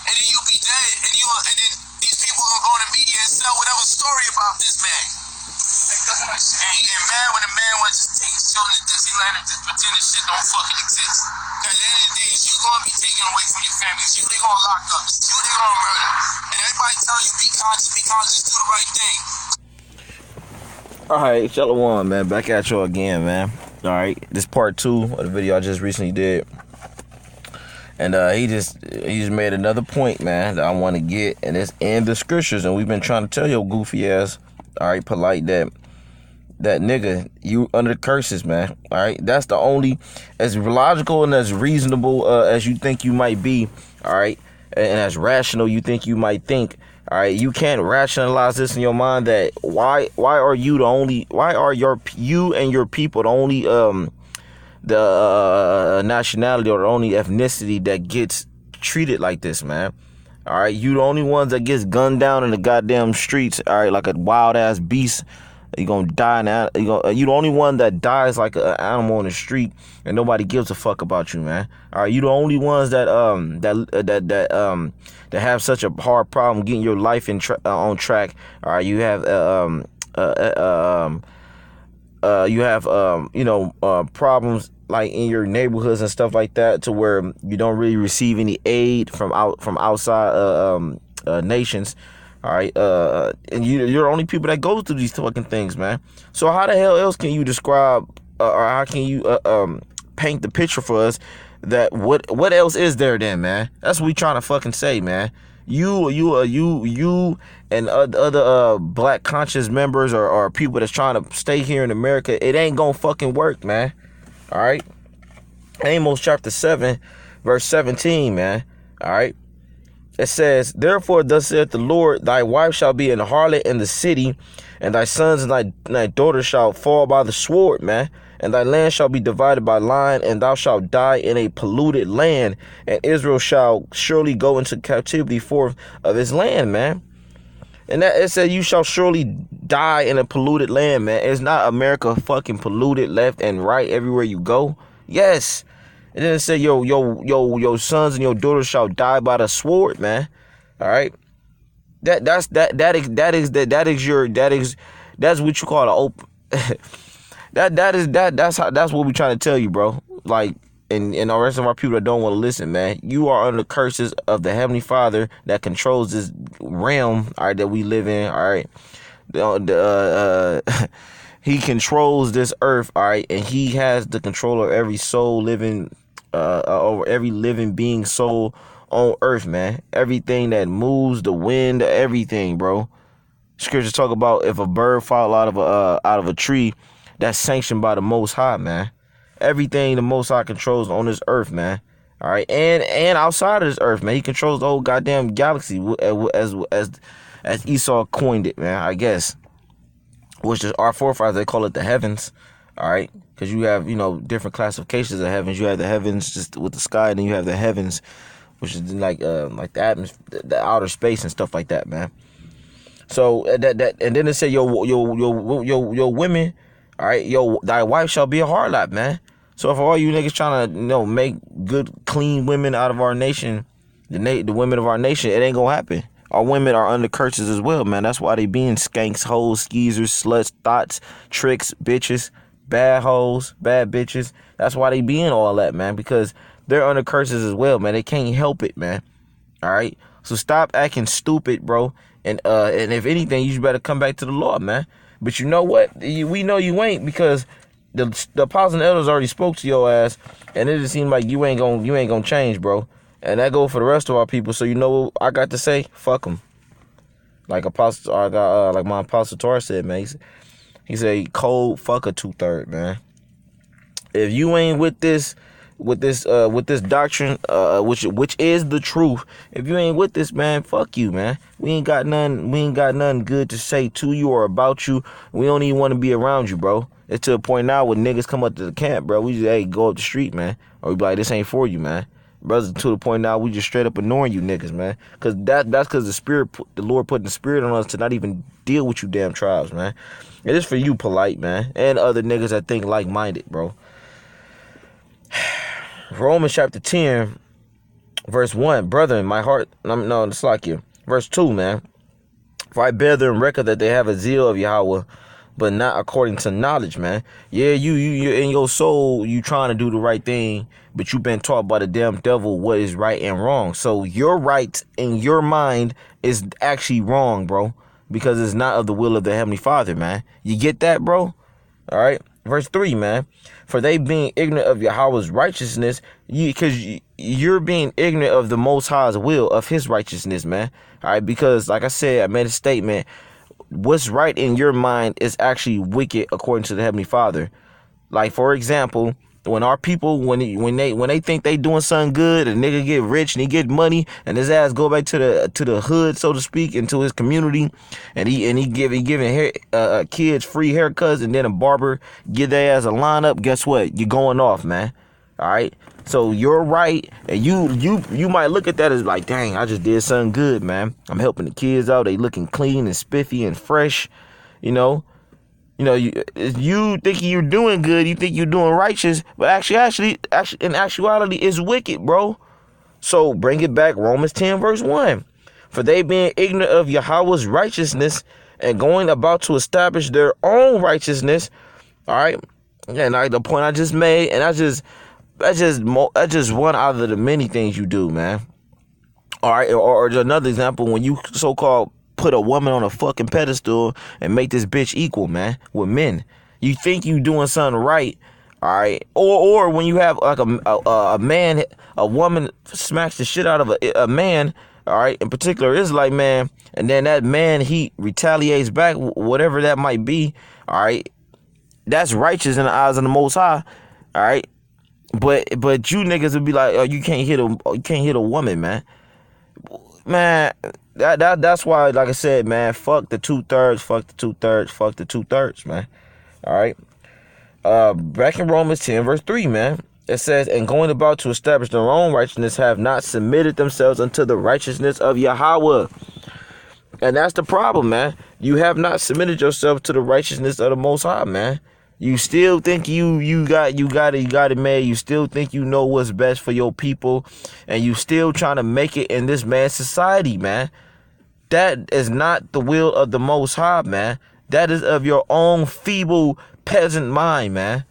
and then you'll be dead, and then these people gonna go on the media and sell whatever story about this man. And he get mad when a man wants to take children to Disneyland and just pretend this shit don't fucking exist. Cause at the end of the day, it's you gonna be taken away from your family. It's you they gonna lock up. It's you they gonna murder. And everybody telling you be conscious, do the right thing. Alright, Shalom, man. Back at you again, man. Alright, this part 2 of the video I just recently did. And he just made another point, man, that I want to get, and it's in the scriptures. And we've been trying to tell your goofy ass, alright, polite, that nigga, you under curses, man. Alright, that's the only, as logical and as reasonable as you think you might be, alright, and as rational you think you might think. All right, you can't rationalize this in your mind that why are you the only, why are you and your people the only nationality or the only ethnicity that gets treated like this, man. All right, you the only ones that gets gunned down in the goddamn streets, all right, like a wild ass beast. You gonna die now. You the only one that dies like an animal on the street, and nobody gives a fuck about you, man. All right, you the only ones that have such a hard problem getting your life on track. All right, you have problems like in your neighborhoods and stuff like that, to where you don't really receive any aid from outside nations. All right, and you're the only people that go through these fucking things, man. So how the hell else can you describe, or how can you paint the picture for us that what else is there then, man? That's what we trying to fucking say, man. You and other black conscious members or people that's trying to stay here in America, it ain't gonna fucking work, man. All right, Amos chapter 7, verse 17, man. All right. It says, therefore, thus saith the Lord, thy wife shall be an harlot in the city, and thy sons and thy daughters shall fall by the sword, man. And thy land shall be divided by line, and thou shalt die in a polluted land, and Israel shall surely go into captivity forth of his land, man. And that it said, you shall surely die in a polluted land, man. It's not America fucking polluted left and right everywhere you go. Yes. And then it said, your sons and your daughters shall die by the sword, man. All right. That's what you call an open. That's what we're trying to tell you, bro. Like, and the rest of our people that don't want to listen, man. You are under curses of the Heavenly Father that controls this realm, all right, that we live in, all right. He controls this earth, all right, and he has the control of every soul living, over every living being soul on earth, man. Everything that moves, the wind, everything, bro. Scriptures talk about if a bird fall out of a tree, that's sanctioned by the Most High, man. Everything the Most High controls on this earth, man. All right, and outside of this earth, man, he controls the whole goddamn galaxy, as Esau coined it, man. I guess, which is our forefathers, they call it the heavens. All right, because you have, different classifications of heavens. You have the heavens just with the sky, and then you have the heavens, which is like the atmosphere, the outer space and stuff like that, man. So that and then it said your women, all right, thy wife shall be a harlot, man. So for all you niggas trying to make good clean women out of our nation, the women of our nation, it ain't gonna happen. Our women are under curses as well, man. That's why they being skanks, hoes, skeezers, sluts, thoughts, tricks, bitches, bad hoes, bad bitches. That's why they being all that, man, because they're under curses as well, man. They can't help it, man. All right, so stop acting stupid, bro. And if anything, you better come back to the Lord, man. But you know what? We know you ain't, because the apostles and elders already spoke to your ass, and it just seemed like you ain't gonna change, bro. And that go for the rest of our people. So you know what I got to say? Fuck them. Like like my apostle Torah said, man. He said, cold fuck a 2/3, man. If you ain't with this doctrine, which is the truth. If you ain't with this, man, fuck you, man. We ain't got nothing good to say to you or about you. We don't even want to be around you, bro. It's to a point now when niggas come up to the camp, bro. We just go up the street, man, or we be like, this ain't for you, man. Brothers, to the point now we just straight up ignoring you niggas, man. Cause that's because the Lord put the spirit on us to not even deal with you damn tribes, man. It is for you, polite, man, and other niggas that think like minded, bro. Romans chapter 10, Verse 1, brethren, my heart, no, it's like you. Verse 2, man. For I bear them record that they have a zeal of Yahweh, but not according to knowledge, man. Yeah, you in your soul, you trying to do the right thing, but you've been taught by the damn devil what is right and wrong. So your right in your mind is actually wrong, bro, because it's not of the will of the Heavenly Father, man. You get that, bro? All right. Verse 3, man. For they being ignorant of Yahweh's righteousness, because you're being ignorant of the Most High's will, of his righteousness, man. All right. Because, like I said, I made a statement. What's right in your mind is actually wicked according to the Heavenly Father. Like, for example, when our people, when they think they doing something good, a nigga get rich and he get money, and his ass go back to the hood, so to speak, into his community, and he giving kids free haircuts, and then a barber give their ass a lineup. Guess what? You're going off, man. All right. So you're right, and you might look at that as like, dang, I just did something good, man. I'm helping the kids out. They looking clean and spiffy and fresh, you know. You think you're doing good, you think you're doing righteous, but actually, in actuality, it's wicked, bro. So bring it back, Romans 10, verse 1. For they being ignorant of Yahweh's righteousness and going about to establish their own righteousness, all right. And the point I just made, and that's just one out of the many things you do, man. All right, or another example, when you so-called put a woman on a fucking pedestal and make this bitch equal, man, with men. You think you doing something right, all right? Or when you have like a man, a woman smacks the shit out of a man, all right, in particular Israelite man, and then that man, he retaliates back, whatever that might be, all right? That's righteous in the eyes of the Most High, all right? But you niggas would be like, oh, you can't hit a woman, man. Man, that's why, like I said, man, fuck the 2/3, fuck the 2/3, fuck the 2/3, man. All right. Back in Romans 10, verse 3, man, it says, and going about to establish their own righteousness, have not submitted themselves unto the righteousness of Yahweh. And that's the problem, man. You have not submitted yourself to the righteousness of the Most High, man. You still think you got it made. You still think you know what's best for your people, and you still trying to make it in this man's society, man. That is not the will of the Most High, man. That is of your own feeble peasant mind, man.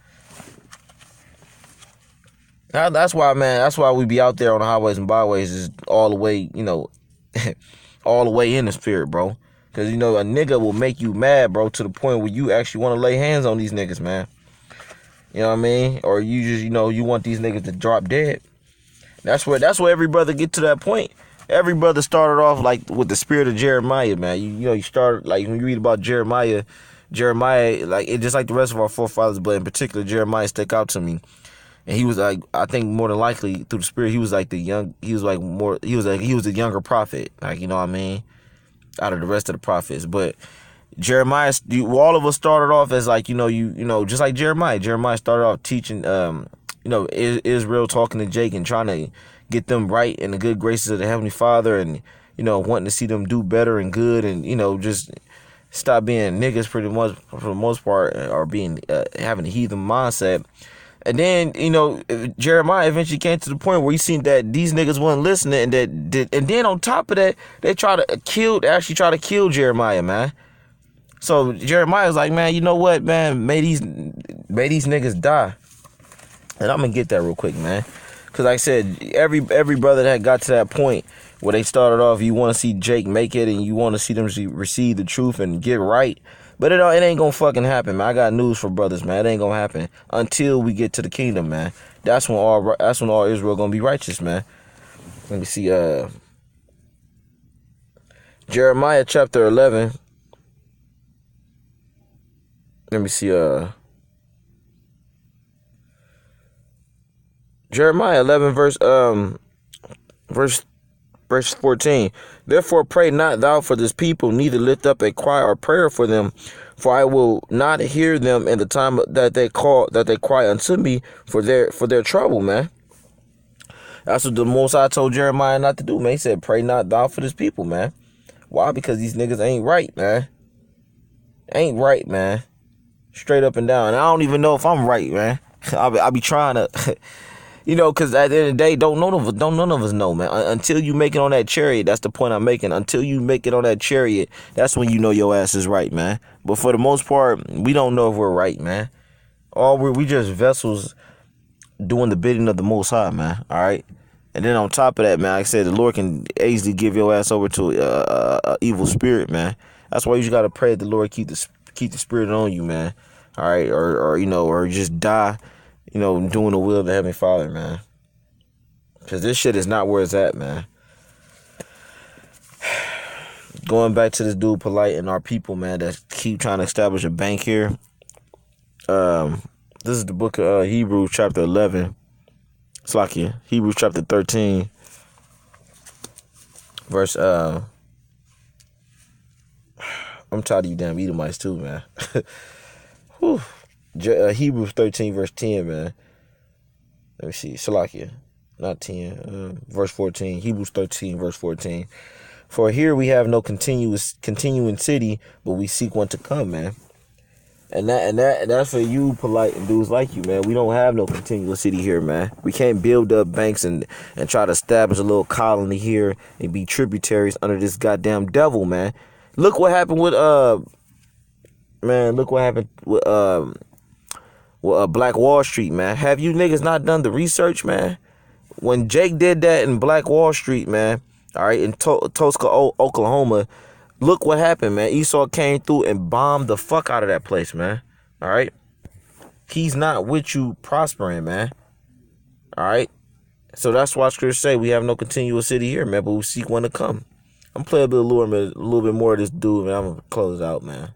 That's why, man. That's why we be out there on the highways and byways, is all the way, all the way in the spirit, bro. Because, a nigga will make you mad, bro, to the point where you actually want to lay hands on these niggas, man. You know what I mean? Or you just, you want these niggas to drop dead. That's where every brother get to that point. Every brother started off, like, with the spirit of Jeremiah, man. You start, like, when you read about Jeremiah, like, it just like the rest of our forefathers, but in particular, Jeremiah stuck out to me. And he was like, I think more than likely, through the spirit, he was like the younger prophet. Like, you know what I mean? Out of the rest of the prophets. But Jeremiah, all of us started off as like, just like Jeremiah. Jeremiah started off teaching, Israel, talking to Jake and trying to get them right in the good graces of the Heavenly Father, and, wanting to see them do better and good, and, just stop being niggas pretty much for the most part, or being, having a heathen mindset. And then, Jeremiah eventually came to the point where he seen that these niggas wasn't listening, and then on top of that, they try to kill Jeremiah, man. So Jeremiah's like, man, you know what, man, may these niggas die. And I'm gonna get that real quick, man, because like I said, every brother that got to that point where they started off, you want to see Jake make it, and you want to see them receive the truth and get right. But it ain't gonna fucking happen, man. I got news for brothers, man. It ain't gonna happen until we get to the kingdom, man. That's when all Israel gonna be righteous, man. Let me see, Jeremiah chapter 11. Let me see, Jeremiah 11 verse 14. Therefore pray not thou for this people, neither lift up a cry or prayer for them, for I will not hear them in the time that they cry unto me for their trouble, man. That's what the Most High told Jeremiah not to do, man. He said, pray not thou for this people, man. Why? Because these niggas ain't right, man. Ain't right, man. Straight up and down. And I don't even know if I'm right, man. I be trying to You know, because at the end of the day, don't none of us know, man. Until you make it on that chariot, that's the point I'm making. Until you make it on that chariot, that's when you know your ass is right, man. But for the most part, we don't know if we're right, man. We just vessels doing the bidding of the Most High, man. All right. And then on top of that, man, like I said, the Lord can easily give your ass over to a evil spirit, man. That's why you just gotta pray that the Lord keep the spirit on you, man. All right, or you know, or just die, you know, doing the will of the Heavenly Father, man. Cause this shit is not where it's at, man. Going back to this dude Polite and our people, man, that keep trying to establish a bank here. This is the book of Hebrews chapter 11. It's like Hebrews chapter 13, verse I'm tired of you damn Edomites too, man. Whew. Hebrews 13 verse 10, man. Let me see. Salakia. Not 10. Verse 14. Hebrews 13 verse 14. For here we have no continuing city, but we seek one to come, man. And that's for you Polite and dudes like you, man. We don't have no continuous city here, man. We can't build up banks and try to establish a little colony here and be tributaries under this goddamn devil, man. Look what happened with Black Wall Street, man. Have you niggas not done the research, man? When Jake did that in Black Wall Street, man, all right, in Tulsa, Oklahoma, look what happened, man. Esau came through and bombed the fuck out of that place, man. All right. He's not with you prospering, man. All right. So that's why scriptures say we have no continuous city here, man, but we seek one to come. I'm playing a little bit more of this dude, man. I'm gonna close out, man.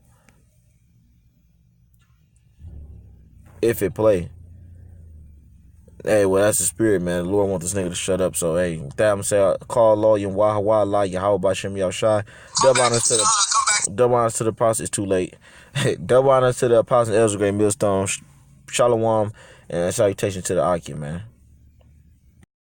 If it play. Hey, well, that's the spirit, man. The Lord wants this nigga to shut up. So, hey, with that, I'm saying, call Allah, Yahweh, Yahweh, Shem, Yahshai. Double honors to the apostle. It's too late. Double honors to the apostle, Ezra Great Millstone. Shalom, and salutation to the Akim, man.